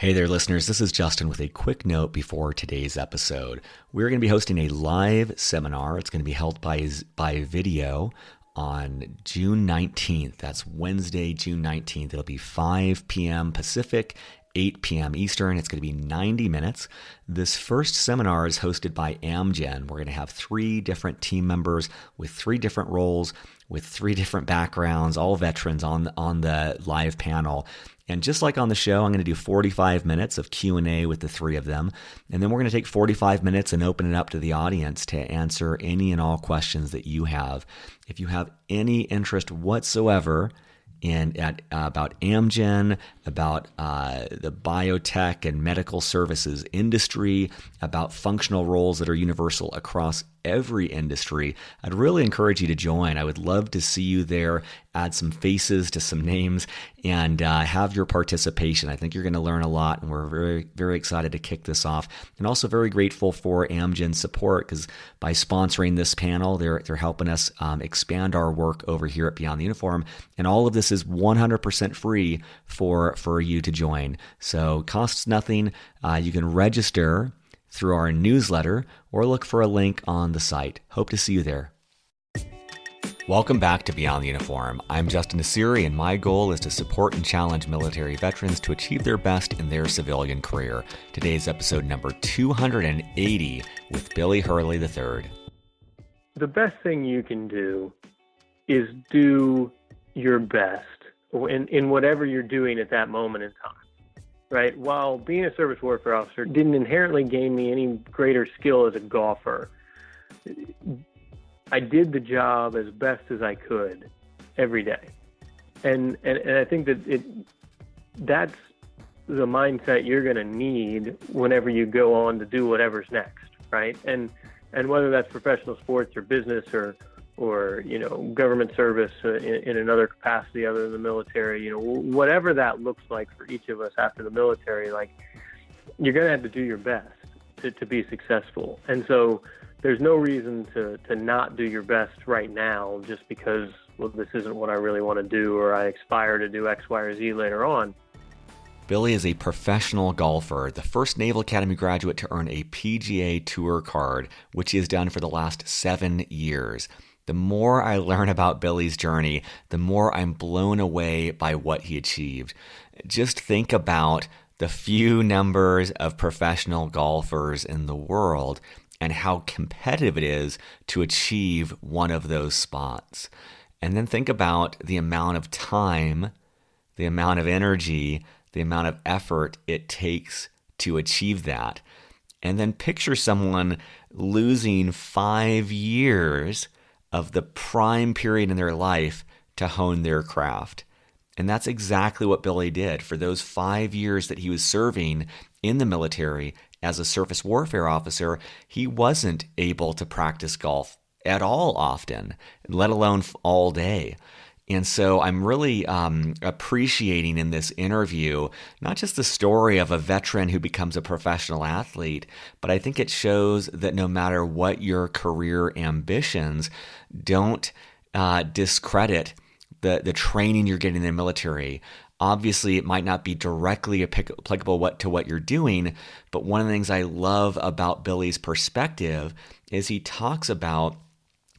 Hey there, listeners. This is Justin with a quick note before today's episode. We're going to be hosting a live seminar. It's going to be held by video on June 19th. That's Wednesday, June 19th. It'll be 5 p.m. Pacific, 8 p.m. Eastern. It's going to be 90 minutes. This first seminar is hosted by Amgen. We're going to have 3 different team members with 3 different roles, with 3 different backgrounds, all veterans on the live panel. And just like on the show, I'm going to do 45 minutes of Q&A with the 3 of them. And then we're going to take 45 minutes and open it up to the audience to answer any and all questions that you have. If you have any interest whatsoever about Amgen, about the biotech and medical services industry, about functional roles that are universal across every industry, I'd really encourage you to join. I would love to see you there, add some faces to some names, and have your participation. I think you're going to learn a lot, and we're very, very excited to kick this off. And also very grateful for Amgen's support, because by sponsoring this panel, they're helping us expand our work over here at Beyond the Uniform. And all of this is 100% free for you to join. So costs nothing. You can register through our newsletter or look for a link on the site. Hope to see you there. Welcome back to Beyond the Uniform. I'm Justin Nassiri, and my goal is to support and challenge military veterans to achieve their best in their civilian career. Today's episode number 280 with Billy Hurley III. The best thing you can do is do your best in whatever you're doing at that moment in time. Right. While being a service warfare officer didn't inherently gain me any greater skill as a golfer, I did the job as best as I could every day. And I think that's the mindset you're going to need whenever you go on to do whatever's next. Right. And whether that's professional sports or business or government service in another capacity other than the military, whatever that looks like for each of us after the military, like, you're going to have to do your best to be successful. And so there's no reason to not do your best right now just because, well, this isn't what I really want to do, or I aspire to do X, Y, or Z later on. Billy is a professional golfer, the first Naval Academy graduate to earn a PGA TOUR Card, which he has done for the last 7 years. The more I learn about Billy's journey, the more I'm blown away by what he achieved. Just think about the few numbers of professional golfers in the world and how competitive it is to achieve one of those spots. And then think about the amount of time, the amount of energy, the amount of effort it takes to achieve that. And then picture someone losing 5 years of the prime period in their life to hone their craft. And that's exactly what Billy did. For those 5 years that he was serving in the military as a surface warfare officer, he wasn't able to practice golf at all often, let alone all day. And so I'm really appreciating in this interview, not just the story of a veteran who becomes a professional athlete, but I think it shows that no matter what your career ambitions, don't discredit the training you're getting in the military. Obviously, it might not be directly applicable to what you're doing, but one of the things I love about Billy's perspective is he talks about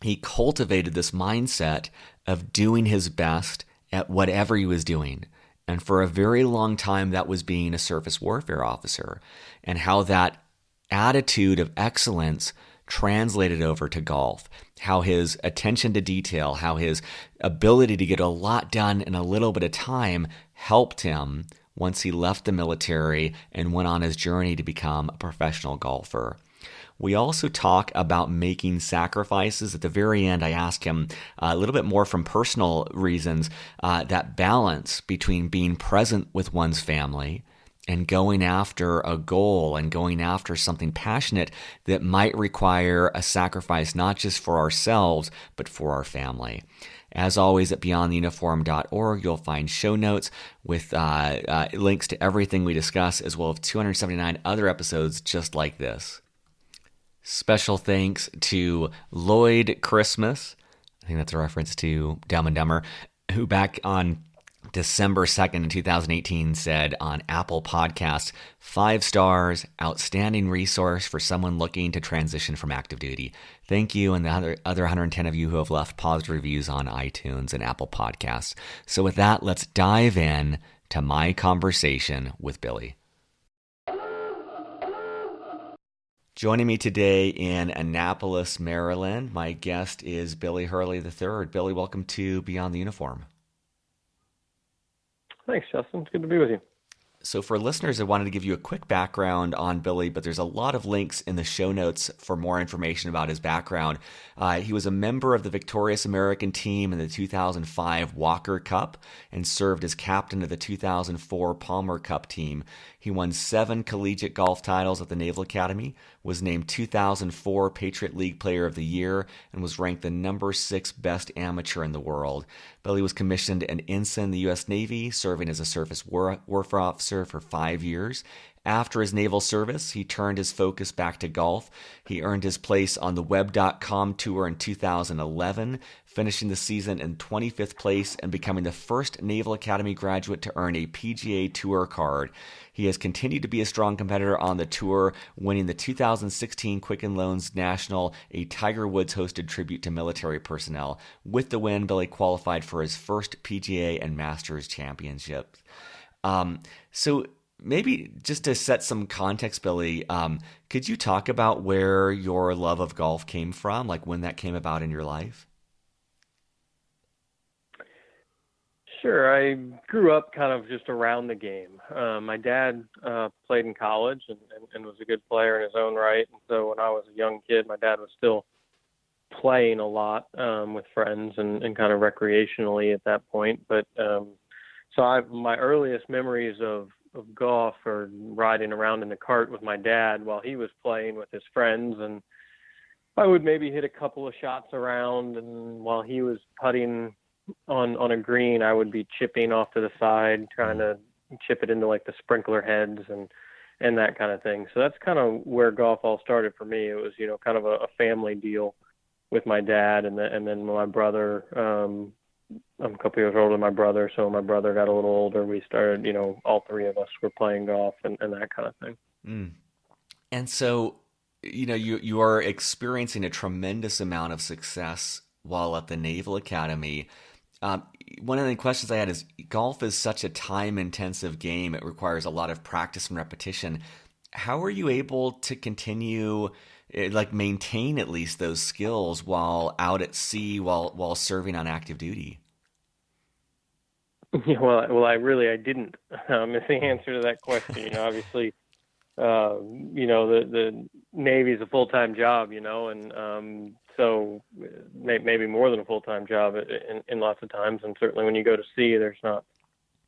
he cultivated this mindset of doing his best at whatever he was doing. And for a very long time, that was being a surface warfare officer, and how that attitude of excellence translated over to golf, how his attention to detail, how his ability to get a lot done in a little bit of time helped him once he left the military and went on his journey to become a professional golfer. We also talk about making sacrifices. At the very end, I ask him a little bit more from personal reasons, that balance between being present with one's family and going after a goal and going after something passionate that might require a sacrifice, not just for ourselves, but for our family. As always, at beyondtheuniform.org, you'll find show notes with links to everything we discuss, as well as 279 other episodes just like this. Special thanks to Lloyd Christmas, I think that's a reference to Dumb and Dumber, who back on December 2nd, 2018 said on Apple Podcasts, 5 stars, outstanding resource for someone looking to transition from active duty. Thank you, and the other 110 of you who have left positive reviews on iTunes and Apple Podcasts. So with that, let's dive in to my conversation with Billy. Joining me today in Annapolis, Maryland, my guest is Billy Hurley III. Billy, welcome to Beyond the Uniform. Thanks, Justin. It's good to be with you. So for listeners, I wanted to give you a quick background on Billy, but there's a lot of links in the show notes for more information about his background. He was a member of the victorious American team in the 2005 Walker Cup and served as captain of the 2004 Palmer Cup team. He won 7 collegiate golf titles at the Naval Academy, was named 2004 Patriot League Player of the Year, and was ranked the number 6 best amateur in the world. Billy was commissioned an Ensign in the U.S. Navy, serving as a surface warfare officer for 5 years. After his naval service, he turned his focus back to golf. He earned his place on the Web.com Tour in 2011, finishing the season in 25th place and becoming the first Naval Academy graduate to earn a PGA Tour Card. He has continued to be a strong competitor on the tour, winning the 2016 Quicken Loans National, a Tiger Woods-hosted tribute to military personnel. With the win, Billy qualified for his first PGA and Masters Championships. So maybe just to set some context, Billy, could you talk about where your love of golf came from, like when that came about in your life? Sure. I grew up kind of just around the game. My dad played in college and was a good player in his own right. And so when I was a young kid, my dad was still playing a lot with friends and kind of recreationally at that point. But my earliest memories of golf are riding around in the cart with my dad while he was playing with his friends, and I would maybe hit a couple of shots around, and while he was putting on a green, I would be chipping off to the side, trying to chip it into like the sprinkler heads and that kind of thing. So that's kind of where golf all started for me. It was, kind of a family deal with my dad, and then my brother, I'm a couple years older than my brother, so my brother got a little older. We started, all three of us were playing golf and that kind of thing. Mm. And so, you are experiencing a tremendous amount of success while at the Naval Academy. One of the questions I had is, golf is such a time-intensive game. It requires a lot of practice and repetition. How are you able to continue, maintain at least those skills while out at sea, while serving on active duty? Yeah, well, I didn't. Is the answer to that question. Obviously, the Navy is a full-time job, and so maybe more than a full-time job in lots of times. And certainly when you go to sea, there's not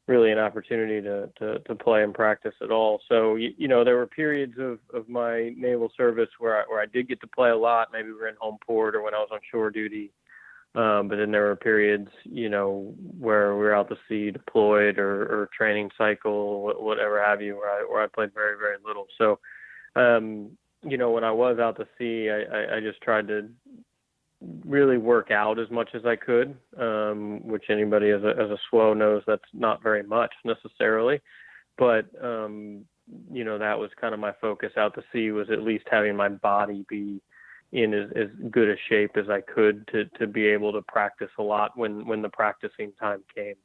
really an opportunity to play and practice at all. So, there were periods of my naval service where I did get to play a lot. Maybe we were in home port or when I was on shore duty. But then there were periods, where we were out to sea deployed or training cycle, whatever have you, where I played very, very little. So, when I was out to sea, I just tried to really work out as much as I could, which anybody as a SWO knows that's not very much necessarily. But, that was kind of my focus out to sea, was at least having my body be in as good a shape as I could to be able to practice a lot when the practicing time came.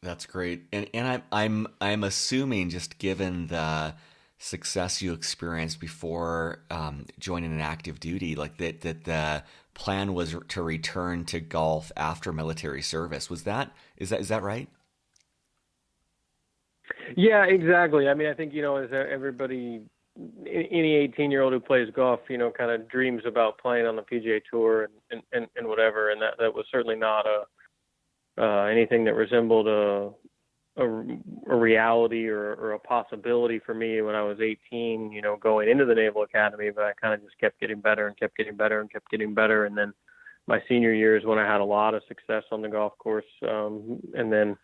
That's great. And I'm assuming, just given the success you experienced before joining an active duty, like that the plan was to return to golf after military service. Is that right? Yeah, exactly. I mean, I think, as everybody, any 18-year-old who plays golf, kind of dreams about playing on the PGA Tour and whatever. And that was certainly not anything that resembled a reality or a possibility for me when I was 18, going into the Naval Academy. But I kind of just kept getting better and kept getting better and kept getting better. And then my senior year is when I had a lot of success on the golf course. And then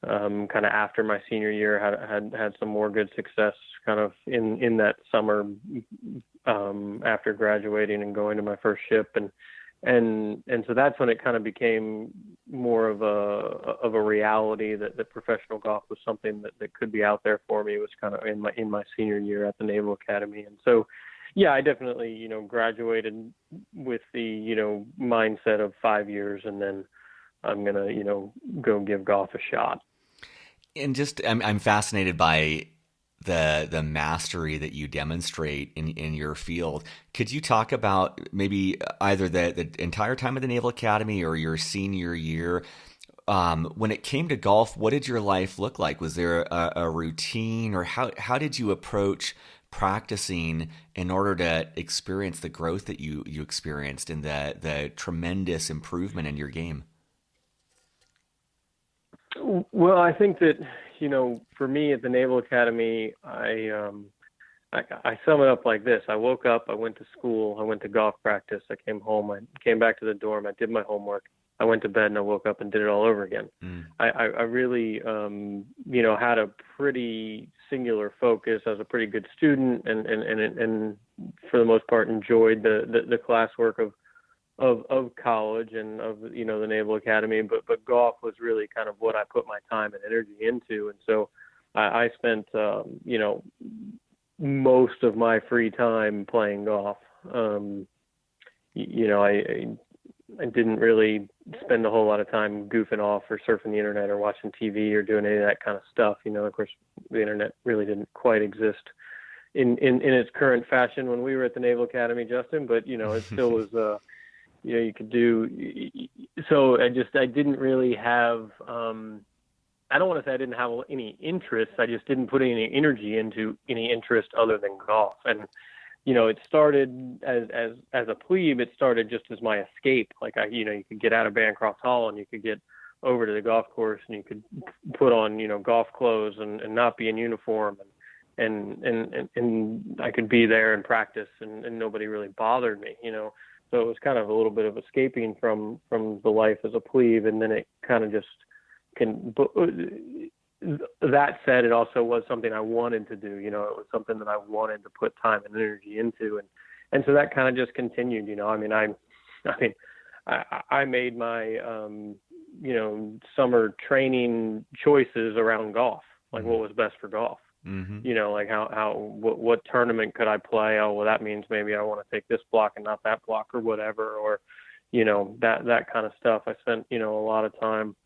kind of after my senior year, had some more good success kind of in that summer after graduating and going to my first ship. And so that's when it kind of became more of a reality that professional golf was something that could be out there for me. It was kind of in my senior year at the Naval Academy. And so, yeah, I definitely, graduated with the, mindset of 5 years, and then I'm going to, go give golf a shot. And just, I'm fascinated by the mastery that you demonstrate in your field. Could you talk about maybe either the entire time at the Naval Academy or your senior year? When it came to golf, what did your life look like? Was there a routine, or how did you approach practicing in order to experience the growth that you experienced and the tremendous improvement in your game? Well, I think that, for me at the Naval Academy, I sum it up like this. I woke up, I went to school, I went to golf practice, I came home, I came back to the dorm, I did my homework, I went to bed, and I woke up and did it all over again. I really, had a pretty singular focus. I was a pretty good student, and for the most part enjoyed the classwork of college and of the Naval Academy, but golf was really kind of what I put my time and energy into. And so I spent most of my free time playing golf. I didn't really spend a whole lot of time goofing off or surfing the internet or watching TV or doing any of that kind of stuff. Of course, the internet really didn't quite exist in its current fashion when we were at the Naval Academy, Justin, but it still was you could do. So I didn't really have, I don't want to say I didn't have any interest. I just didn't put any energy into any interest other than golf. And, it started as a plebe, it started just as my escape. Like you could get out of Bancroft Hall and you could get over to the golf course and you could put on, golf clothes and not be in uniform. And I could be there and practice and nobody really bothered me, So it was kind of a little bit of escaping from the life as a plebe, and then it kind of just that said, it also was something I wanted to do. It was something that I wanted to put time and energy into, and so that kind of just continued. I made my summer training choices around golf, like what was best for golf. Like what tournament could I play? Oh, well, that means maybe I want to take this block and not that block or whatever, or, that kind of stuff. I spent, a lot of time,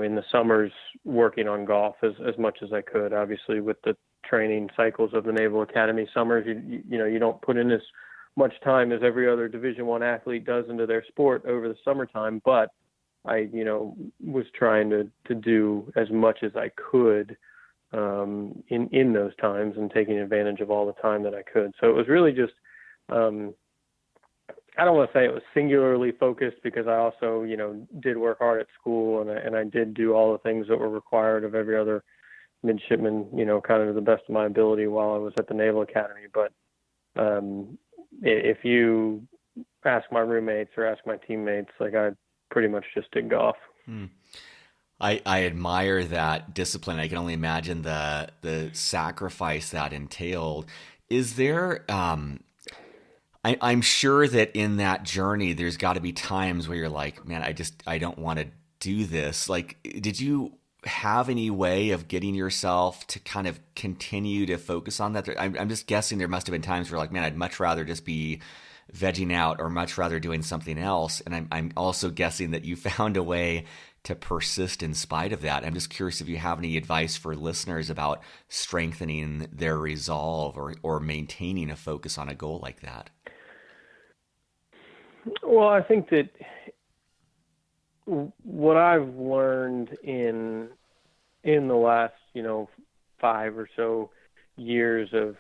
in the summers working on golf as much as I could. Obviously, with the training cycles of the Naval Academy summers, you don't put in as much time as every other Division I athlete does into their sport over the summertime, but I, was trying to do as much as I could in those times and taking advantage of all the time that I could. So it was really just, I don't want to say it was singularly focused, because I also, did work hard at school and I did do all the things that were required of every other midshipman, kind of to the best of my ability while I was at the Naval Academy. But if you ask my roommates or ask my teammates, like I pretty much just did golf. I admire that discipline. I can only imagine the sacrifice that entailed. Is there, I'm sure that in that journey, there's got to be times where you're like, man, I don't want to do this. Like, did you have any way of getting yourself to kind of continue to focus on that? I'm just guessing there must have been times where like, man, I'd much rather just be vegging out or much rather doing something else. And I'm also guessing that you found a way to persist in spite of that. I'm just curious if you have any advice for listeners about strengthening their resolve or maintaining a focus on a goal like that. Well, I think that what I've learned in the last, 5 or so years of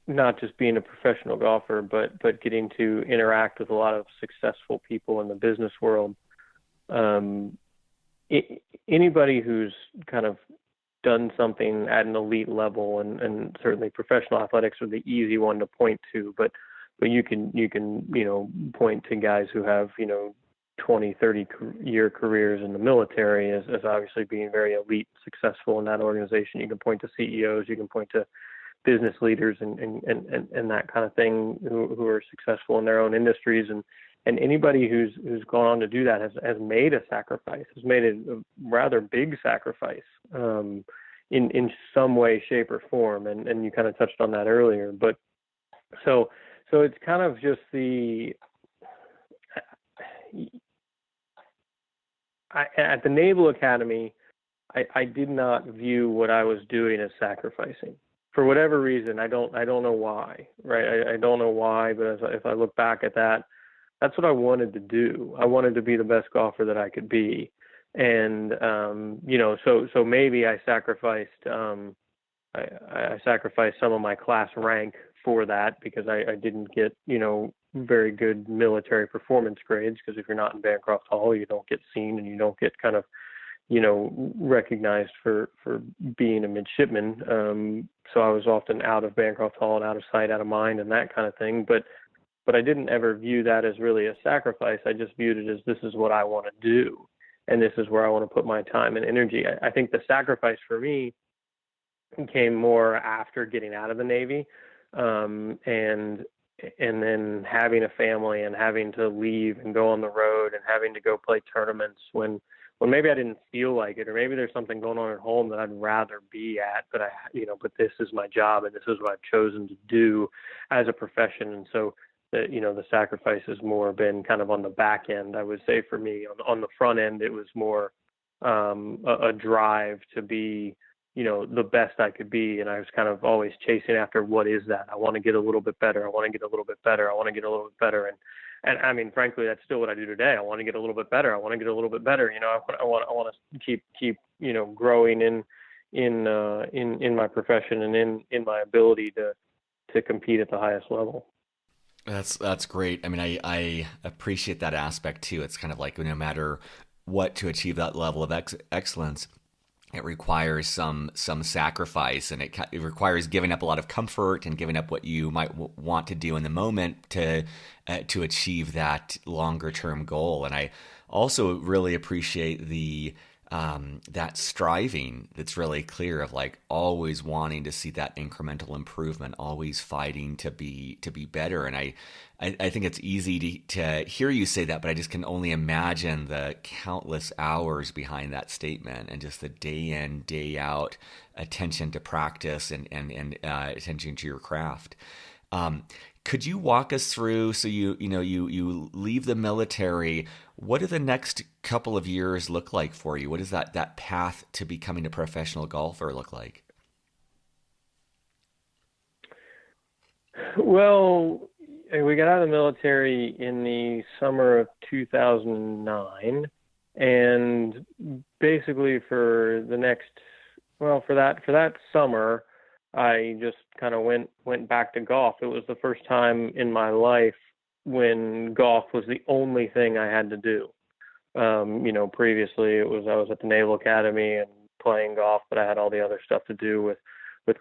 not just being a professional golfer, but getting to interact with a lot of successful people in the business world. Anybody who's kind of done something at an elite level, and certainly professional athletics are the easy one to point to, but you can point to guys who have 20, 30 year careers in the military as obviously being very elite, successful in that organization. You can point to CEOs, you can point to business leaders and that kind of thing who are successful in their own industries. And anybody who's gone on to do that has made a sacrifice, has made a rather big sacrifice in some way, shape, or form. And you kind of touched on that earlier. But so it's kind of just at the Naval Academy, I did not view what I was doing as sacrificing. For whatever reason, I don't know why, right? I don't know why, but if I look back at that, that's what I wanted to do. I wanted to be the best golfer that I could be. And, so maybe I sacrificed, I sacrificed some of my class rank for that because I didn't get, very good military performance grades, because if you're not in Bancroft Hall, you don't get seen and you don't get kind of, recognized for being a midshipman. So I was often out of Bancroft Hall and out of sight, out of mind, and that kind of thing. But I didn't ever view that as really a sacrifice. I just viewed it as, this is what I want to do, and this is where I want to put my time and energy. I think the sacrifice for me came more after getting out of the Navy, and then having a family and having to leave and go on the road and having to go play tournaments when maybe I didn't feel like it, or maybe there's something going on at home that I'd rather be at, but but this is my job and this is what I've chosen to do as a profession. And so the sacrifice has more been kind of on the back end, I would say. For me, on the front end, it was more a drive to be, the best I could be. And I was kind of always chasing after, what is that? I want to get a little bit better. I want to get a little bit better. I want to get a little bit better. And I mean, frankly, that's still what I do today. I want to get a little bit better. I want to get a little bit better. I want to keep growing in my profession and in my ability to compete at the highest level. That's great. I mean, I appreciate that aspect too. It's kind of like, no matter what, to achieve that level of excellence, it requires some sacrifice, and it requires giving up a lot of comfort and giving up what you might want to do in the moment to achieve that longer term goal. And I also really appreciate the that striving that's really clear, of like always wanting to see that incremental improvement, always fighting to be better. And I think it's easy to hear you say that, but I just can only imagine the countless hours behind that statement, and just the day in, day out attention to practice and attention to your craft. Could you walk us through, so you leave the military, what do the next couple of years look like for you? What does that path to becoming a professional golfer look like? Well, we got out of the military in the summer of 2009, and basically for that summer, I just kind of went back to golf. It was the first time in my life when golf was the only thing I had to do. Previously I was at the Naval Academy and playing golf, but I had all the other stuff to do with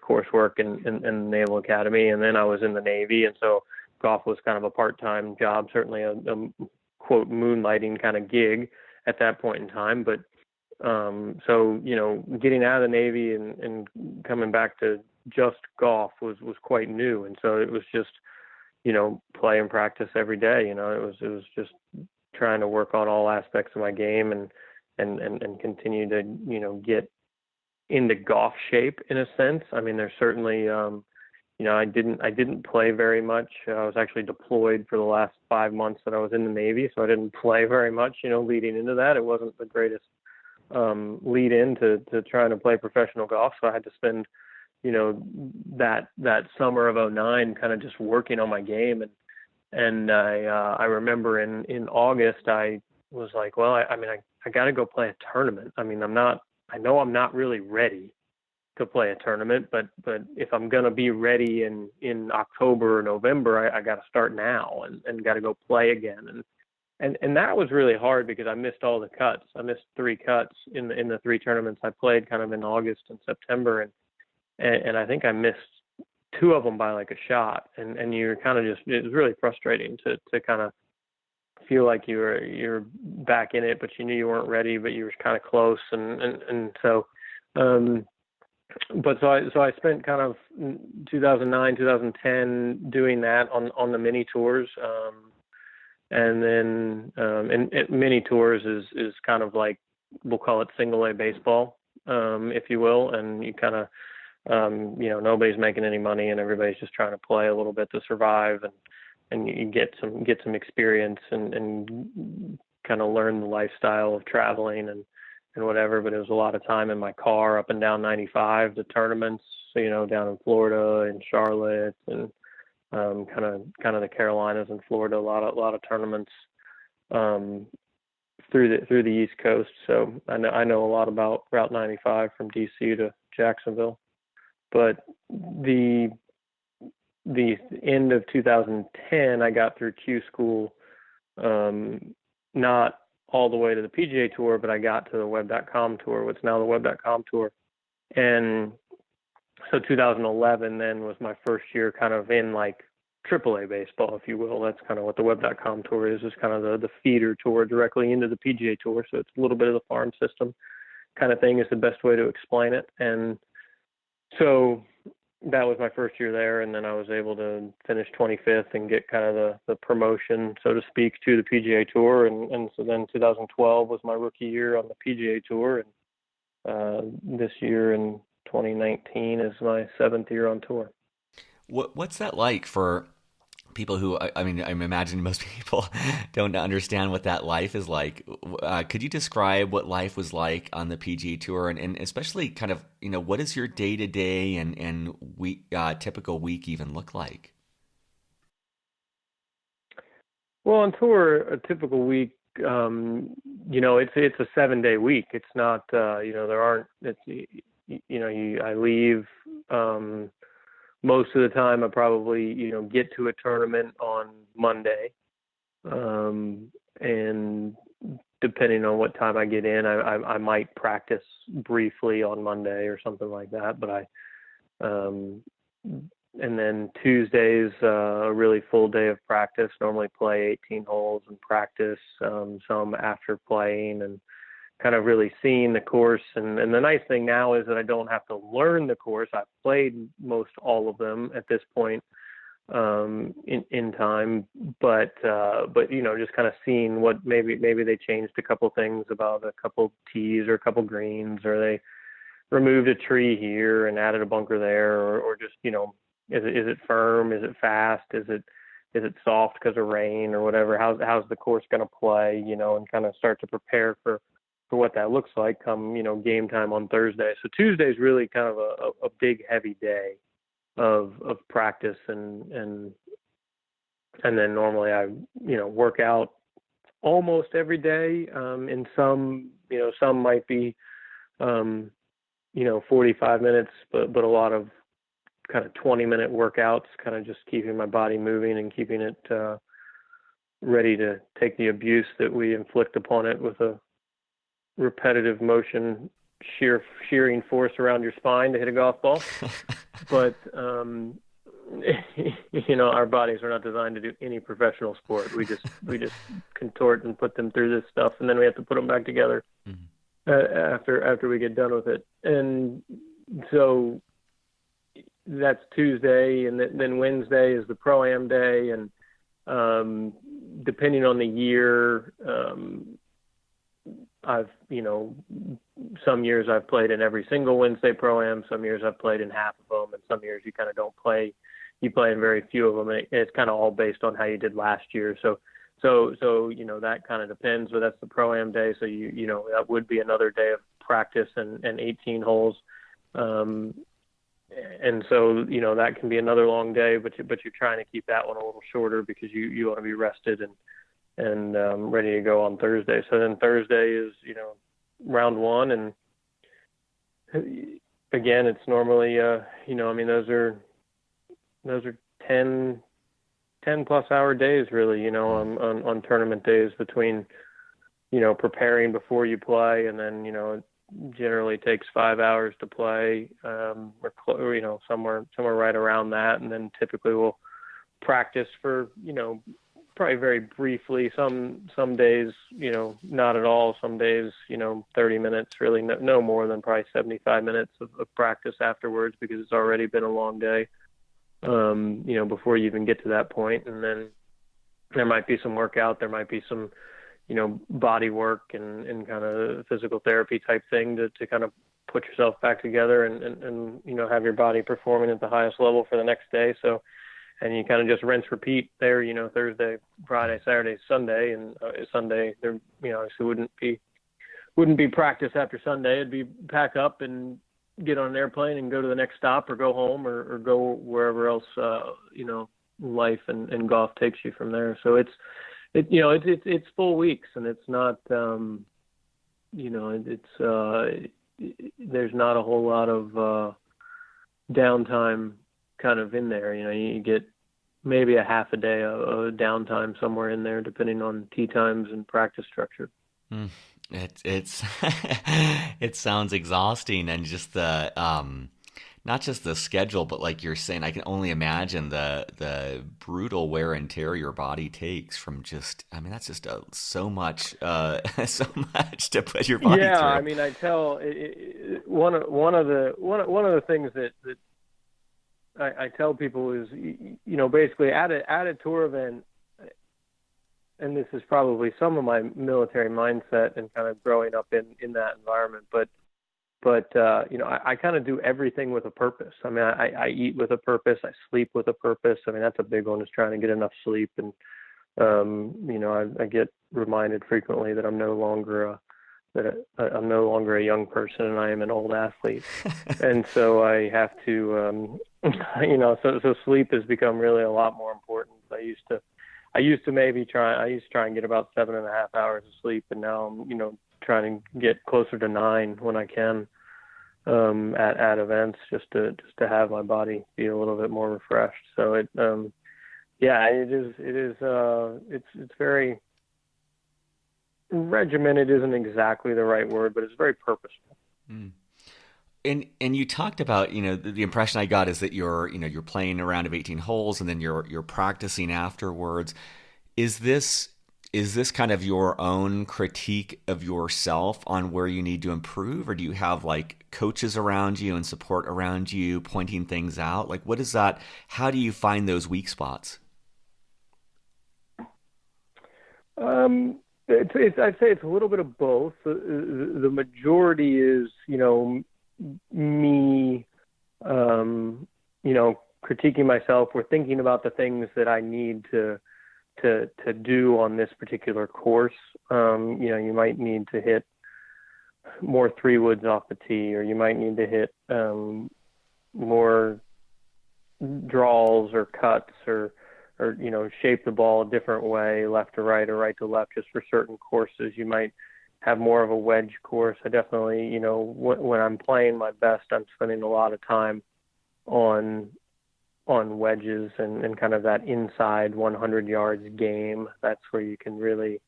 coursework and the Naval Academy. And then I was in the Navy, and so golf was kind of a part-time job, certainly a quote moonlighting kind of gig at that point in time. But so getting out of the Navy and coming back to just golf was quite new. And so it was just play and practice every day. It was just trying to work on all aspects of my game and continue to get into golf shape, in a sense. I mean, there's certainly I didn't play very much. I was actually deployed for the last 5 months that I was in the Navy, so I didn't play very much. Leading into that, it wasn't the greatest lead in to trying to play professional golf. So I had to spend that summer of 2009 kind of just working on my game. And I remember in August, I was like, well, I got to go play a tournament. I mean, I know I'm not really ready to play a tournament, but if I'm going to be ready in October or November, I got to start now and got to go play again. And that was really hard because I missed all the cuts. I missed 3 cuts in the 3 tournaments I played kind of in August and September. And I think I missed 2 of them by like a shot. And you're kind of it was really frustrating to kind of feel like you're back in it, but you knew you weren't ready, but you were kind of close. And so, but so I spent kind of 2009, 2010 doing that on the mini tours. And then, and mini tours is kind of like, we'll call it single A baseball, if you will. And you kind of, nobody's making any money and everybody's just trying to play a little bit to survive, and you get some experience and kind of learn the lifestyle of traveling and whatever. But it was a lot of time in my car up and down 95 to tournaments, down in Florida and Charlotte and kind of the Carolinas and Florida, a lot of tournaments through the East Coast. So I know a lot about Route 95 from DC to Jacksonville. But the end of 2010, I got through Q school, not all the way to the PGA Tour, but I got to the Web.com Tour, what's now the Web.com Tour. And so 2011 then was my first year kind of in like AAA baseball, if you will. That's kind of what the Web.com Tour is kind of the feeder tour directly into the PGA Tour. So it's a little bit of the farm system kind of thing is the best way to explain it. And so that was my first year there, and then I was able to finish 25th and get kind of the promotion, so to speak, to the PGA Tour. And so then 2012 was my rookie year on the PGA Tour, and this year in 2019 is my 7th year on tour. What's that like for people who, I mean, I imagine most people don't understand what that life is like. Could you describe what life was like on the PGA Tour, and especially kind of, what does your day-to-day and week, typical week even look like? Well, on tour, a typical week, it's a 7-day week. It's not, I leave, most of the time I probably, get to a tournament on Monday. And depending on what time I get in, I might practice briefly on Monday or something like that. But and then Tuesday's a really full day of practice, normally play 18 holes and practice, some after playing and kind of really seeing the course. And the nice thing now is that I don't have to learn the course. I've played most all of them at this point in time, but just kind of seeing what maybe they changed a couple things about a couple tees or a couple greens, or they removed a tree here and added a bunker there, or just, is it firm? Is it fast? Is it soft because of rain or whatever? How's the course going to play, and kind of start to prepare for what that looks like come, game time on Thursday. So Tuesday is really kind of a big, heavy day of practice. And then normally I, work out almost every day. And some might be, 45 minutes, but a lot of kind of 20-minute workouts, kind of just keeping my body moving and keeping it ready to take the abuse that we inflict upon it with a repetitive motion, shearing force around your spine to hit a golf ball. But, our bodies are not designed to do any professional sport. We just contort and put them through this stuff, and then we have to put them back together after we get done with it. And so that's Tuesday, and then Wednesday is the Pro-Am day. And depending on the year, I've, some years I've played in every single Wednesday Pro-Am, some years I've played in half of them, and some years you kind of don't play. You play in very few of them, and it's kind of all based on how you did last year. So that kind of depends, but that's the Pro-Am day. So that would be another day of practice and 18 holes. And so, that can be another long day, but you're trying to keep that one a little shorter because you want to be rested and ready to go on Thursday. So then Thursday is, round one. And again, it's normally, those are 10 plus hour days really, on tournament days between, preparing before you play. And then, it generally takes 5 hours to play, somewhere right around that. And then typically we'll practice for, probably very briefly. Some days, not at all. Some days, 30 minutes, really no more than probably 75 minutes of practice afterwards, because it's already been a long day, before you even get to that point. And then there might be some workout. There might be some, body work and kind of physical therapy type thing to kind of put yourself back together and have your body performing at the highest level for the next day. So, and you kind of just rinse, repeat there, Thursday, Friday, Saturday, Sunday, and Sunday there, obviously wouldn't be practice after Sunday. It'd be pack up and get on an airplane and go to the next stop, or go home, or go wherever else, life and golf takes you from there. So it's full weeks, and it's not, there's not a whole lot of downtime kind of in there. You get maybe a half a day of downtime somewhere in there, depending on tee times and practice structure. It's it sounds exhausting, and just the not just the schedule, but like you're saying, I can only imagine the brutal wear and tear your body takes from just, that's just so much so much to put your body through. Yeah, I tell one of the things that I tell people is, basically at a tour event, and this is probably some of my military mindset and kind of growing up in that environment, but I kind of do everything with a purpose. I eat with a purpose. I sleep with a purpose. That's a big one, is trying to get enough sleep. And, I get reminded frequently that I'm no longer a young person, and I am an old athlete. And so I have to, so sleep has become really a lot more important. I used to try and get about 7.5 hours of sleep, and now I'm, trying to get closer to 9 when I can, at events, just to have my body be a little bit more refreshed. So it's very regimented. Isn't exactly the right word, but it's very purposeful. And you talked about, the impression I got is that you're playing a round of 18 holes, and then you're practicing afterwards. Is this kind of your own critique of yourself on where you need to improve, or do you have like coaches around you and support around you pointing things out? Like, what is that? How do you find those weak spots? I'd say it's a little bit of both. The majority is, me, critiquing myself, or thinking about the things that I need to do on this particular course. You might need to hit more 3-woods off the tee, or you might need to hit more draws or cuts, or shape the ball a different way, left to right or right to left, just for certain courses. You might have more of a wedge course. I definitely, when I'm playing my best, I'm spending a lot of time on wedges and kind of that inside 100 yards game. That's where you can really,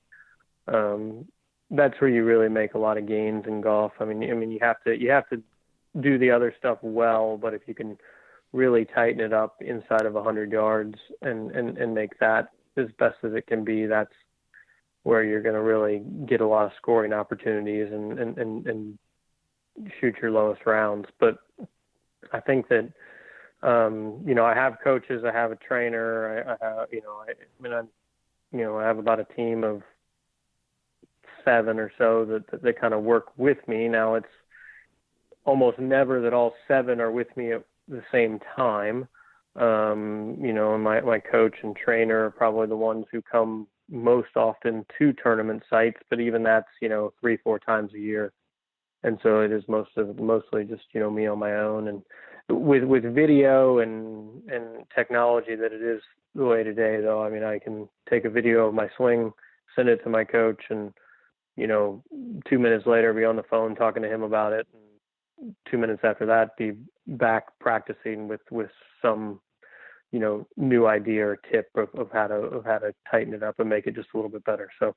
that's where you really make a lot of gains in golf. You have to do the other stuff well, but if you can really tighten it up inside of 100 yards and make that as best as it can be, that's where you're going to really get a lot of scoring opportunities and shoot your lowest rounds. But I think that, I have coaches, I have a trainer, I have about a team of 7 or so that kind of work with me. Now, it's almost never that all 7 are with me at the same time. And my coach and trainer are probably the ones who come most often to tournament sites, but even that's, 3-4 times a year. And so it is mostly just, me on my own. And with video and technology that it is the way today, though, I can take a video of my swing, send it to my coach, and, 2 minutes later be on the phone talking to him about it. And 2 minutes after that, be back practicing with some, new idea or tip of how to tighten it up and make it just a little bit better. So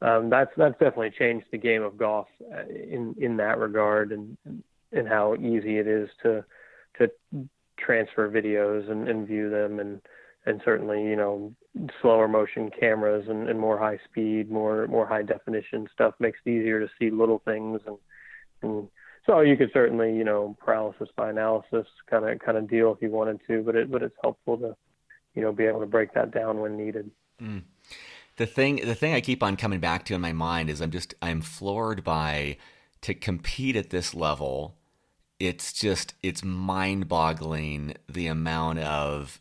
that's definitely changed the game of golf in that regard, and how easy it is to transfer videos and view them and and certainly, slower motion cameras and more high speed, more high definition stuff makes it easier to see little things. And so you could certainly, paralysis by analysis kind of deal if you wanted to, but it's helpful to, be able to break that down when needed. Mm. The thing I keep on coming back to in my mind is I'm floored by, to compete at this level, it's mind-boggling the amount of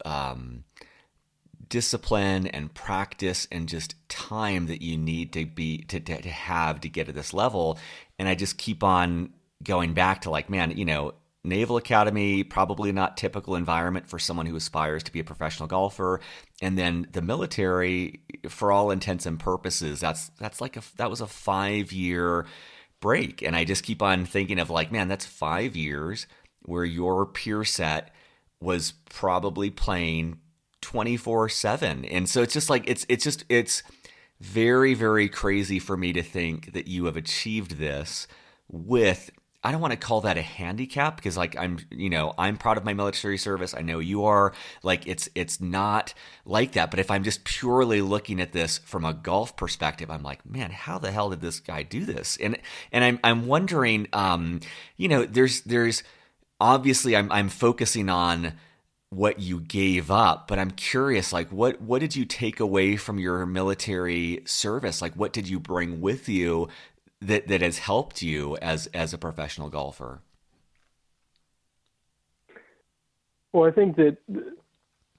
discipline and practice and just time that you need to have to get to this level. And I just keep on going back to like, man, Naval Academy, probably not typical environment for someone who aspires to be a professional golfer. And then the military, for all intents and purposes, that was a 5-year break. And I just keep on thinking of like, man, that's 5 years where your peer set was probably playing 24/7. And so it's just like, it's very, very crazy for me to think that you have achieved this with, I don't want to call that a handicap, because like I'm proud of my military service. I know you are. Like it's not like that. But if I'm just purely looking at this from a golf perspective, I'm like, man, how the hell did this guy do this? And I'm wondering, there's obviously I'm focusing on what you gave up, but I'm curious, like what did you take away from your military service? Like what did you bring with you that has helped you as a professional golfer? Well, I think that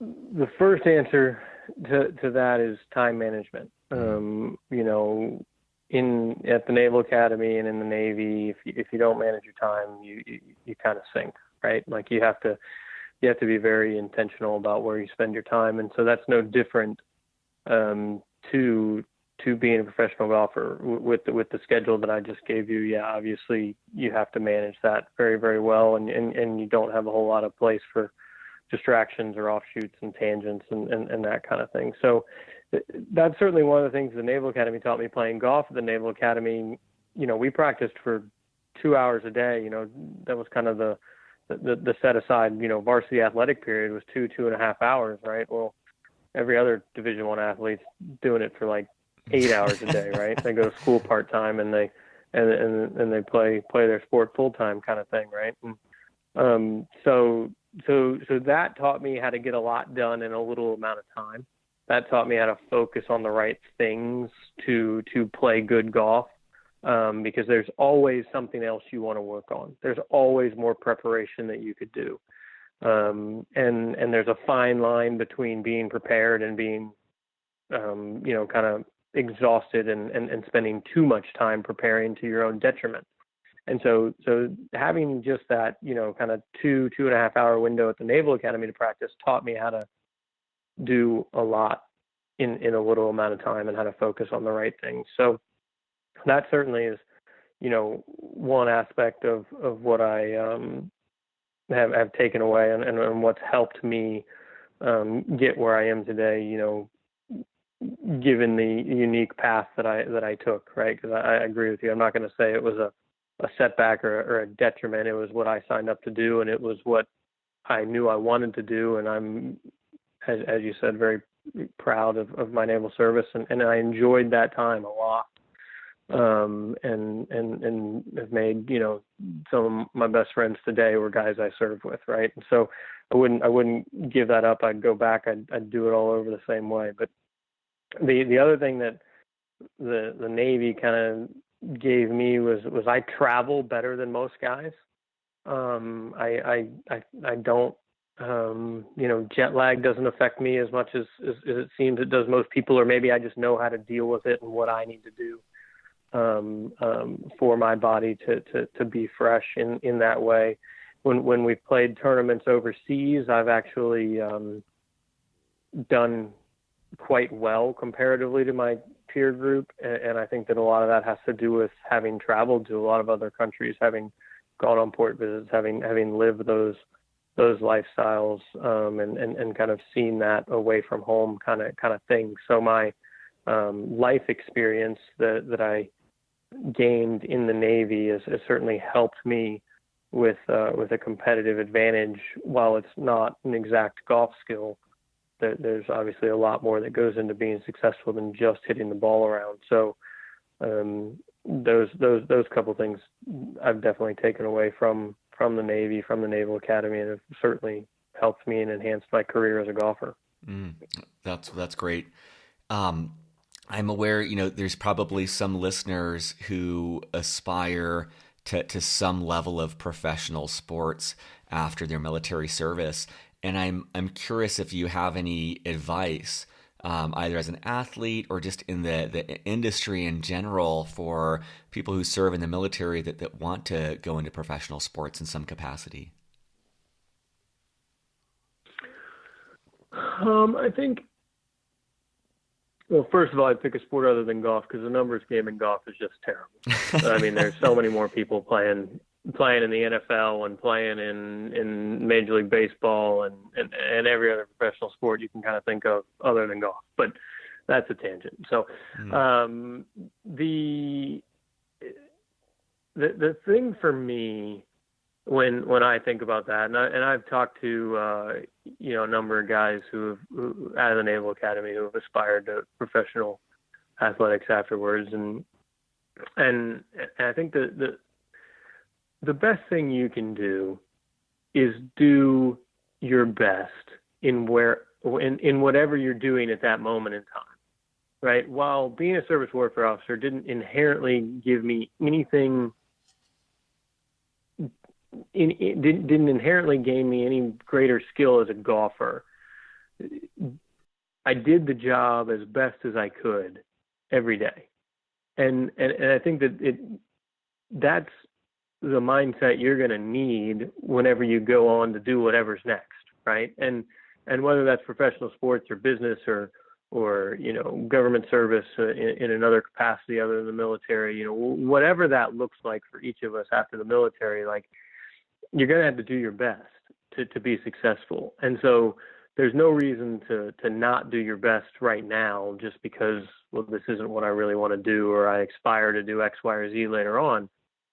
the first answer to that is time management. At the Naval Academy and in the Navy, if you don't manage your time, you kind of sink, right? Like you have to be very intentional about where you spend your time, and so that's no different to being a professional golfer with the schedule that I just gave you. Yeah, obviously you have to manage that very, very well, and you don't have a whole lot of place for distractions or offshoots and tangents and that kind of thing. So that's certainly one of the things the Naval Academy taught me playing golf at the Naval Academy. We practiced for 2 hours a day. That was kind of the set aside, varsity athletic period was 2.5 hours, right? Well, every other Division I athlete's doing it for like 8 hours a day, right? They go to school part time and they play their sport full time, kind of thing, right? And so that taught me how to get a lot done in a little amount of time. That taught me how to focus on the right things to play good golf, because there's always something else you want to work on. There's always more preparation that you could do, and there's a fine line between being prepared and being kind of exhausted and spending too much time preparing to your own detriment. And so having just that, kind of 2.5 hour window at the Naval Academy to practice taught me how to do a lot in a little amount of time and how to focus on the right things. So that certainly is, one aspect of what I have taken away and what's helped me get where I am today, given the unique path that I took, right? Because I agree with you. I'm not going to say it was a setback or a detriment. It was what I signed up to do, and it was what I knew I wanted to do. And I'm, as you said, very proud of my naval service, and I enjoyed that time a lot. And have made, some of my best friends today were guys I served with, right? And so I wouldn't give that up. I'd go back. I'd do it all over the same way. But the other thing that the Navy kind of gave me was I travel better than most guys. I don't, jet lag doesn't affect me as much as it seems it does most people, or maybe I just know how to deal with it and what I need to do for my body to be fresh in that way. When we've played tournaments overseas, I've actually done quite well comparatively to my peer group, and I think that a lot of that has to do with having traveled to a lot of other countries, having gone on port visits, having lived those lifestyles, and kind of seen that away from home kind of thing. So my life experience that I gained in the Navy has certainly helped me with a competitive advantage. While it's not an exact golf skill, there's obviously a lot more that goes into being successful than just hitting the ball around. So those couple things I've definitely taken away from the Navy, from the Naval Academy, and have certainly helped me and enhanced my career as a golfer. That's great. I'm aware, there's probably some listeners who aspire to some level of professional sports after their military service, and I'm curious if you have any advice, either as an athlete or just in the industry in general, for people who serve in the military that want to go into professional sports in some capacity. I think, well, first of all, I'd pick a sport other than golf, because the numbers game in golf is just terrible. I mean, there's so many more people playing in the NFL and playing in Major League Baseball and every other professional sport you can kind of think of other than golf. But that's a tangent. So the thing for me, when I think about that, and I've talked to a number of guys who at the Naval Academy who have aspired to professional athletics afterwards, and I think the best thing you can do is do your best in whatever you're doing at that moment in time, right? While being a service warfare officer didn't inherently give me anything. It didn't inherently gain me any greater skill as a golfer. I did the job as best as I could every day, and I think that's the mindset you're going to need whenever you go on to do whatever's next, right? And whether that's professional sports or business or government service in another capacity other than the military, whatever that looks like for each of us after the military, like, you're going to have to do your best to be successful. And so there's no reason to not do your best right now just because, well, this isn't what I really want to do, or I aspire to do X, Y, or Z later on.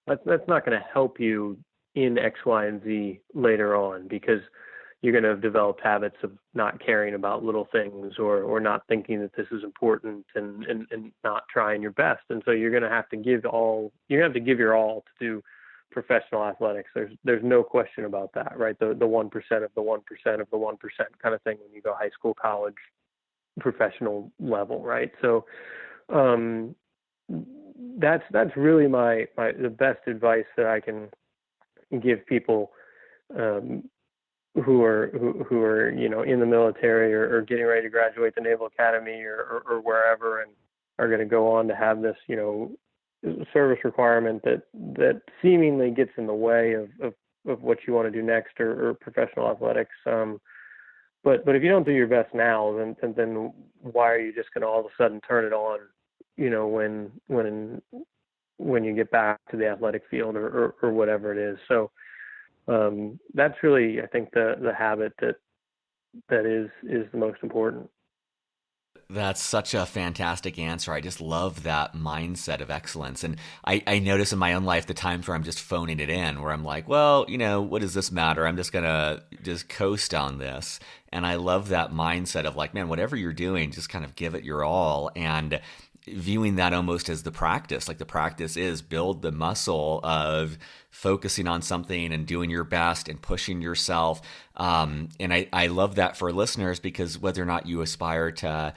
That's not going to help you in X, Y, and Z later on, because you're going to have developed habits of not caring about little things or not thinking that this is important and not trying your best. And so you're going to have to give your all to do professional athletics. There's no question about that, right? The 1% of the 1% of the 1% kind of thing when you go high school, college, professional level, right? So that's really the best advice that I can give people who are in the military or getting ready to graduate the Naval Academy or wherever, and are going to go on to have this service requirement that seemingly gets in the way of what you want to do next or professional athletics. But if you don't do your best now, then why are you just going to all of a sudden turn it on, when you get back to the athletic field or whatever it is. So that's really, I think, the habit that is the most important. That's such a fantastic answer. I just love that mindset of excellence. And I notice in my own life the times where I'm just phoning it in, where I'm like, well, what does this matter? I'm just going to just coast on this. And I love that mindset of like, man, whatever you're doing, just kind of give it your all. And viewing that almost as the practice, like the practice is build the muscle of focusing on something and doing your best and pushing yourself. And I love that for listeners, because whether or not you aspire to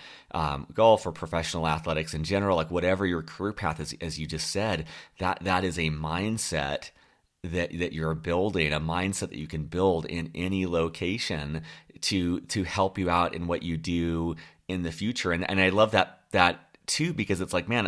golf or professional athletics in general, like whatever your career path is, as you just said, that is a mindset that you're building, a mindset that you can build in any location to help you out in what you do in the future. And I love that too, because it's like, man,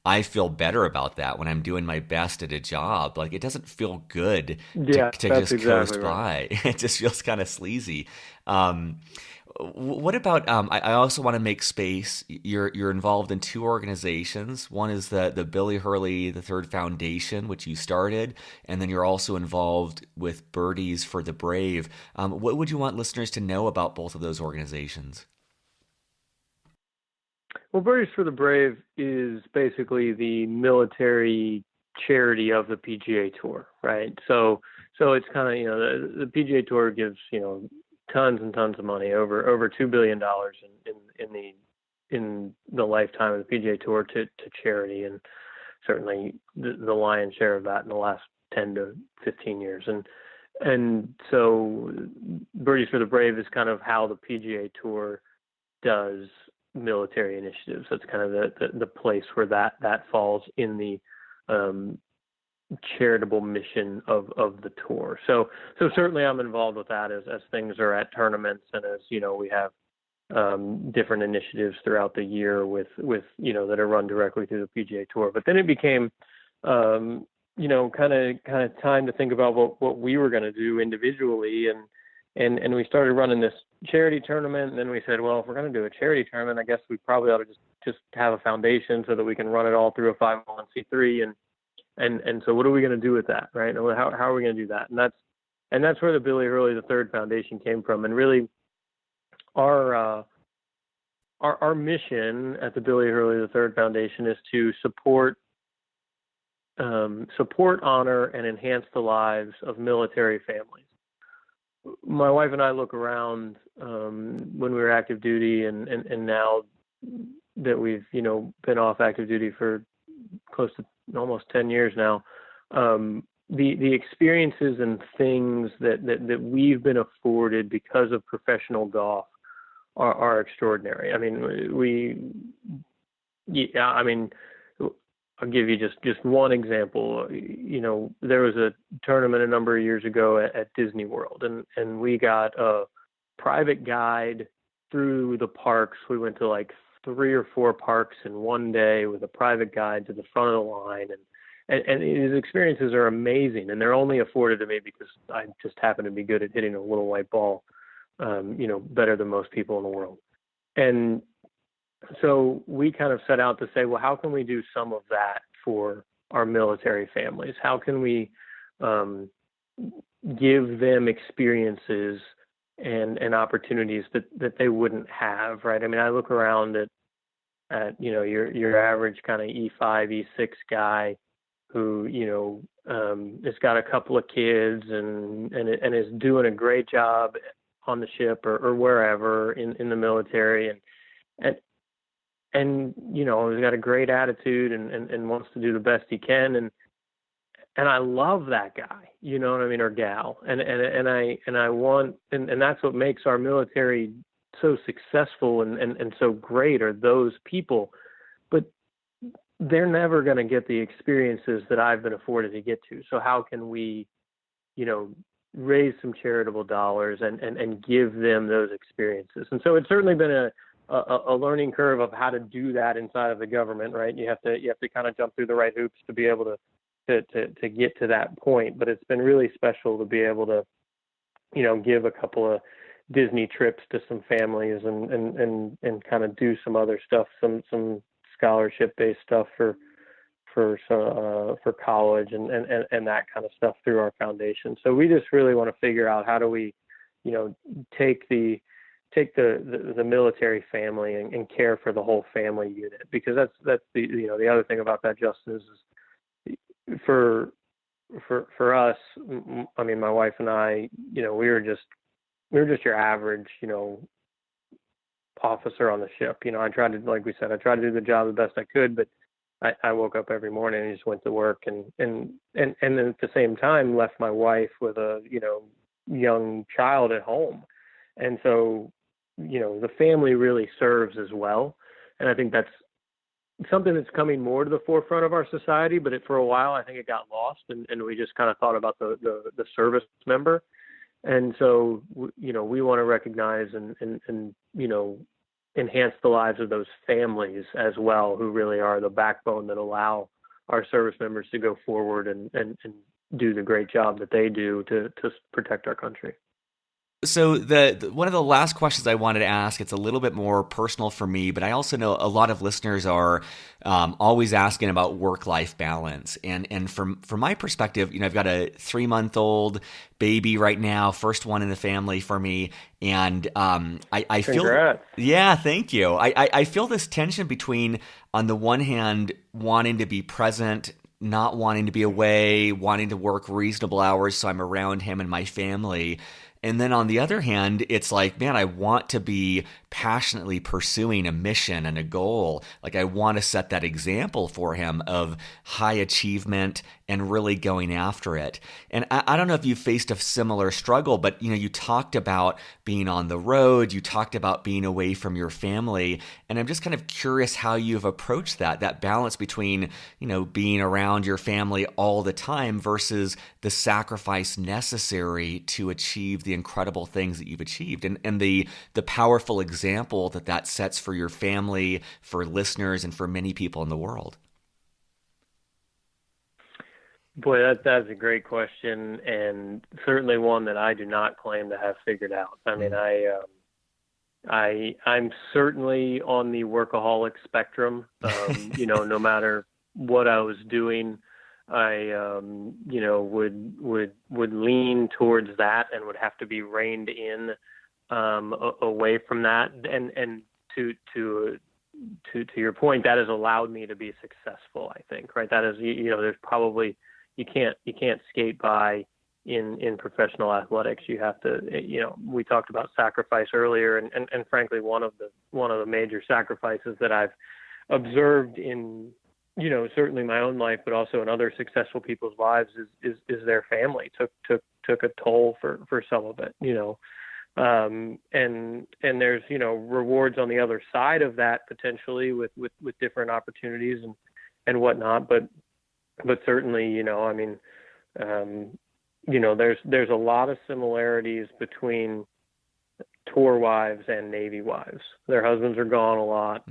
I feel better about that when I'm doing my best at a job. Like, it doesn't feel good to just exactly coast right. by. It just feels kind of sleazy. What about, I also want to make space. You're involved in two organizations. One is the Billy Hurley III Foundation, which you started, and then you're also involved with Birdies for the Brave. What would you want listeners to know about both of those organizations? Well, Birdies for the Brave is basically the military charity of the PGA Tour, right? So it's kind of, the PGA Tour gives, tons and tons of money, over $2 billion in the lifetime of the PGA Tour to charity, and certainly the lion's share of that in the last 10 to 15 years. And so Birdies for the Brave is kind of how the PGA Tour does military initiatives. That's kind of the place where that falls in the charitable mission of the tour. So certainly I'm involved with that as things are at tournaments, and as we have different initiatives throughout the year with that are run directly through the PGA Tour. But then it became kind of time to think about what we were going to do individually, and we started running this charity tournament. And then we said, well, if we're going to do a charity tournament, I guess we probably ought to just have a foundation so that we can run it all through a 501c3. And so what are we going to do with that, right? How are we going to do that? And that's where the Billy Hurley III Foundation came from. And really, our mission at the Billy Hurley III Foundation is to support, honor, and enhance the lives of military families. My wife and I look around when we were active duty, and now that we've been off active duty for close to almost 10 years now, the experiences and things that we've been afforded because of professional golf are extraordinary. I mean, I'll give you just one example. There was a tournament a number of years ago at Disney World, and we got a private guide through the parks. We went to like 3 or 4 parks in one day with a private guide to the front of the line, and his experiences are amazing, and they're only afforded to me because I just happen to be good at hitting a little white ball, better than most people in the world. And so we kind of set out to say, well, how can we do some of that for our military families? How can we give them experiences and opportunities that they wouldn't have, right? I mean, I look around at your average kind of E5, E6 guy who has got a couple of kids and is doing a great job on the ship or wherever in the military, and he's got a great attitude and wants to do the best he can, and I love that guy, you know what I mean, or gal, and I want, and that's what makes our military so successful and so great, are those people. But they're never going to get the experiences that I've been afforded to get to. So how can we, raise some charitable dollars and give them those experiences? And so it's certainly been a learning curve of how to do that inside of the government, right? You have to kind of jump through the right hoops to be able to get to that point. But it's been really special to be able to, give a couple of Disney trips to some families and kind of do some other stuff, some scholarship-based stuff for college and that kind of stuff through our foundation. So we just really want to figure out how do we, take the military family and care for the whole family unit, because that's the other thing about that, Justin, is for us. I mean, my wife and I, we were just your average, officer on the ship. I tried to, like we said, I tried to do the job the best I could, but I woke up every morning and just went to work and then at the same time left my wife with a, young child at home. And so, the family really serves as well. And I think that's something that's coming more to the forefront of our society, but for a while, I think it got lost and we just kind of thought about the service member. And so, we want to recognize and enhance the lives of those families as well, who really are the backbone that allow our service members to go forward and do the great job that they do to protect our country. So one of the last questions I wanted to ask, it's a little bit more personal for me, but I also know a lot of listeners are always asking about work-life balance. And from my perspective, I've got a 3-month-old baby right now, first one in the family for me. And I feel, Congrats. Yeah, thank you. I feel this tension between, on the one hand, wanting to be present, not wanting to be away, wanting to work reasonable hours so I'm around him and my family. And then on the other hand, it's like, man, I want to be passionately pursuing a mission and a goal. Like I want to set that example for him of high achievement and really going after it. And I don't know if you faced a similar struggle, but you talked about being on the road, you talked about being away from your family, and I'm just kind of curious how you've approached that balance between, being around your family all the time versus the sacrifice necessary to achieve the incredible things that you've achieved, and the powerful example that sets for your family, for listeners, and for many people in the world. Boy, that's a great question, and certainly one that I do not claim to have figured out. I mean, I'm certainly on the workaholic spectrum. No matter what I was doing, I would lean towards that and would have to be reined in away from that. And to your point, that has allowed me to be successful, I think. Right? That is, there's probably you can't skate by in professional athletics. You have to, we talked about sacrifice earlier, and frankly, one of the major sacrifices that I've observed in, certainly my own life, but also in other successful people's lives is their family took a toll for some of it, and there's, rewards on the other side of that potentially with different opportunities and whatnot. But certainly, there's a lot of similarities between tour wives and Navy wives. Their husbands are gone a lot.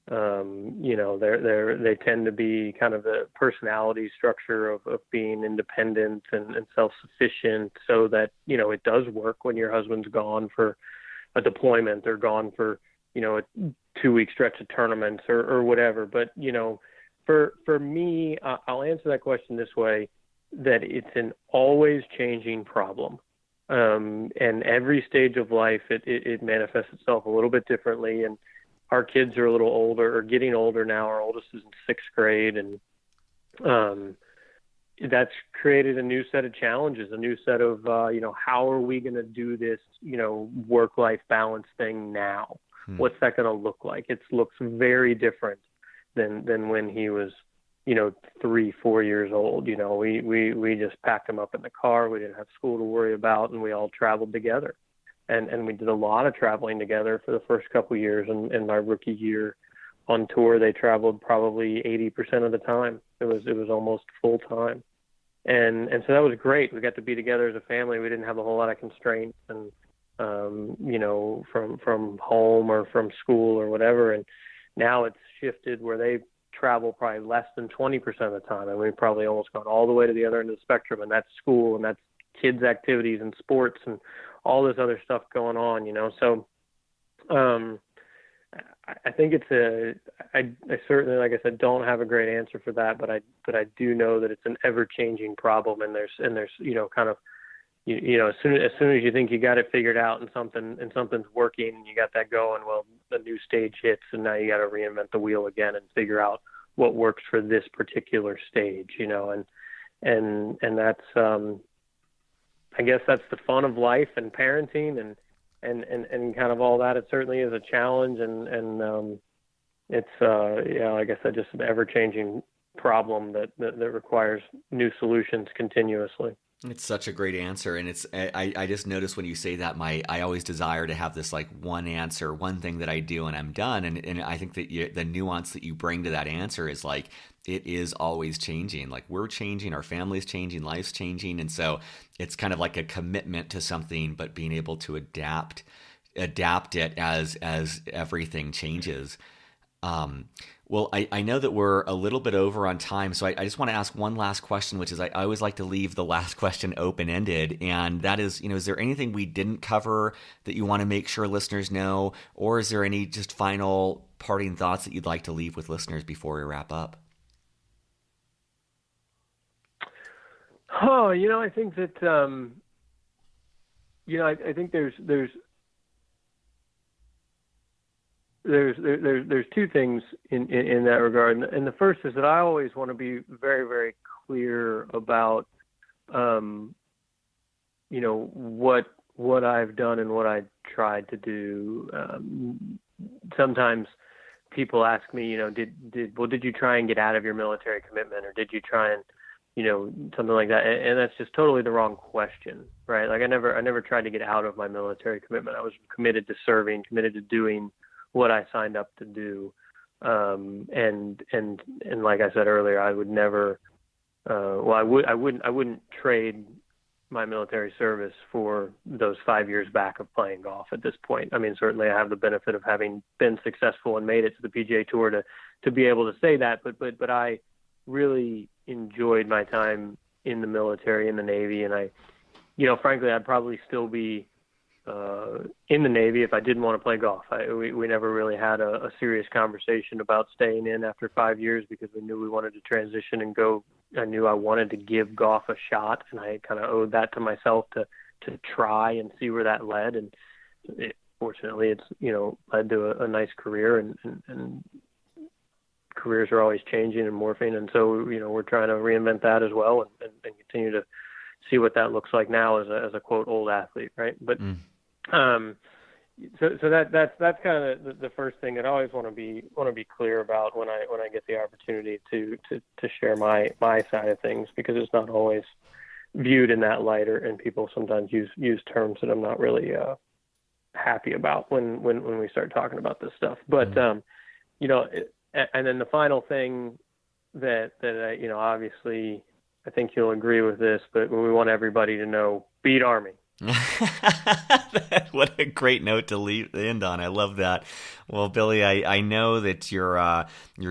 They tend to be kind of the personality structure of being independent and self-sufficient, so that, it does work when your husband's gone for a deployment or gone for, a 2-week stretch of tournaments or whatever. But, for me, I'll answer that question this way, that it's an always changing problem. And every stage of life, it manifests itself a little bit differently. And our kids are a little older, or getting older now. Our oldest is in 6th grade. And that's created a new set of challenges, a new set of, how are we going to do this, work-life balance thing now? What's that going to look like? It looks very different than when he was, 3-4 years old. We just packed him up in the car. We didn't have school to worry about, and we all traveled together. And we did a lot of traveling together for the first couple of years. And in my rookie year on tour, they traveled probably 80% of the time. It was almost full time. And so that was great. We got to be together as a family. We didn't have a whole lot of constraints and, from home or from school or whatever. And now it's shifted where they travel probably less than 20% of the time. And we've probably almost gone all the way to the other end of the spectrum, and that's school, and that's kids' activities and sports and all this other stuff going on, So I think I certainly, like I said, don't have a great answer for that, but I do know that it's an ever-changing problem, and there's kind of, as soon as you think you got it figured out and something's working and you got that going, well, the new stage hits, and now you got to reinvent the wheel again and figure out what works for this particular stage, and that's, I guess that's the fun of life and parenting and kind of all that. It certainly is a challenge, and it's like I said, just an ever-changing problem that requires new solutions continuously. It's such a great answer, and I just noticed when you say that, I always desire to have this like one answer, one thing that I do and I'm done, and I think that the nuance that you bring to that answer is like it is always changing. Like we're changing, our family's changing, life's changing, and so it's kind of like a commitment to something, but being able to adapt it as everything changes. Well, I know that we're a little bit over on time, so I just want to ask one last question, which is I always like to leave the last question open-ended, and that is, is there anything we didn't cover that you want to make sure listeners know, or is there any just final parting thoughts that you'd like to leave with listeners before we wrap up? Oh, I think that, I think there's two things in that regard. And the first is that I always want to be very, very clear about, what what I've done and what I tried to do. Sometimes people ask me, did you try and get out of your military commitment, or did you try and, something like that? And that's just totally the wrong question, right? Like I never tried to get out of my military commitment. I was committed to serving, committed to doing what I signed up to do. And like I said earlier, I would never, I wouldn't trade my military service for those 5 years back of playing golf at this point. I mean, certainly I have the benefit of having been successful and made it to the PGA Tour to be able to say that, but I really enjoyed my time in the military, in the Navy, and I, frankly, I'd probably still be in the Navy if I didn't want to play golf. We never really had a serious conversation about staying in after 5 years because we knew we wanted to transition and go. I knew I wanted to give golf a shot, and I kind of owed that to myself to try and see where that led. And fortunately, it's led to a nice career, and careers are always changing and morphing, and so we're trying to reinvent that as well, and continue to see what that looks like now as a quote old athlete, right? But so that's kind of the first thing that I always want to be clear about when I get the opportunity to share my side of things, because it's not always viewed in that light, and people sometimes use terms that I'm not really happy about when we start talking about this stuff. But and then the final thing that I, obviously I think you'll agree with this, but we want everybody to know: beat Army. What a great note to end on. I love that. Well, Billy, I know that your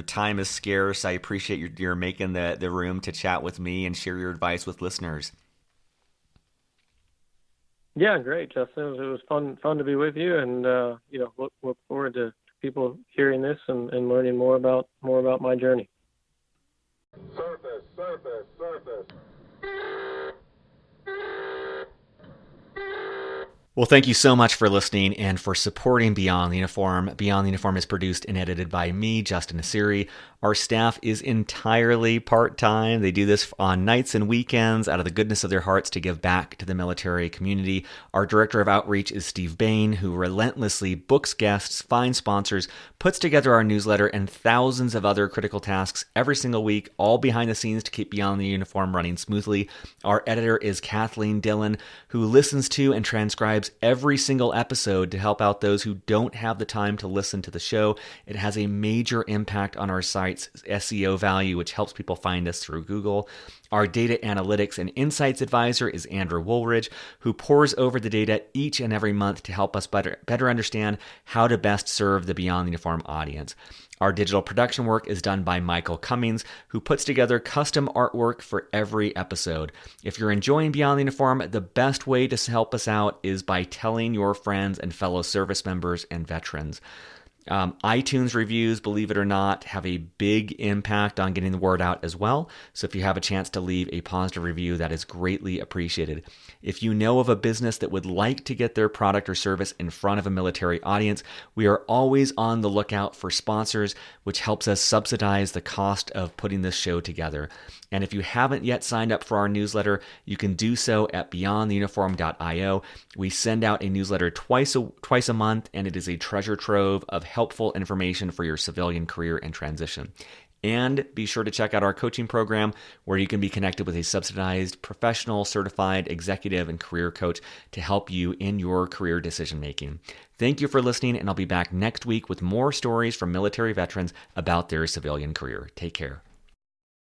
time is scarce. I appreciate you're making the room to chat with me and share your advice with listeners. Yeah, great, Justin. It was fun to be with you, and look forward to people hearing this and learning more about my journey. Surface. Well, thank you so much for listening and for supporting Beyond the Uniform. Beyond the Uniform is produced and edited by me, Justin Asiri. Our staff is entirely part-time. They do this on nights and weekends out of the goodness of their hearts to give back to the military community. Our director of outreach is Steve Bain, who relentlessly books guests, finds sponsors, puts together our newsletter, and thousands of other critical tasks every single week, all behind the scenes to keep Beyond the Uniform running smoothly. Our editor is Kathleen Dillon, who listens to and transcribes every single episode to help out those who don't have the time to listen to the show. It has a major impact on our site's SEO value, which helps people find us through Google. Our data analytics and insights advisor is Andrew Woolridge, who pores over the data each and every month to help us better understand how to best serve the Beyond the Uniform audience. Our digital production work is done by Michael Cummings, who puts together custom artwork for every episode. If you're enjoying Beyond the Uniform, the best way to help us out is by telling your friends and fellow service members and veterans. iTunes reviews, believe it or not, have a big impact on getting the word out as well. So if you have a chance to leave a positive review, that is greatly appreciated. If you know of a business that would like to get their product or service in front of a military audience, we are always on the lookout for sponsors, which helps us subsidize the cost of putting this show together. And if you haven't yet signed up for our newsletter, you can do so at beyondtheuniform.io. We send out a newsletter twice a month, and it is a treasure trove of helpful information for your civilian career and transition. And be sure to check out our coaching program, where you can be connected with a subsidized, professional, certified executive and career coach to help you in your career decision making. Thank you for listening, and I'll be back next week with more stories from military veterans about their civilian career. Take care.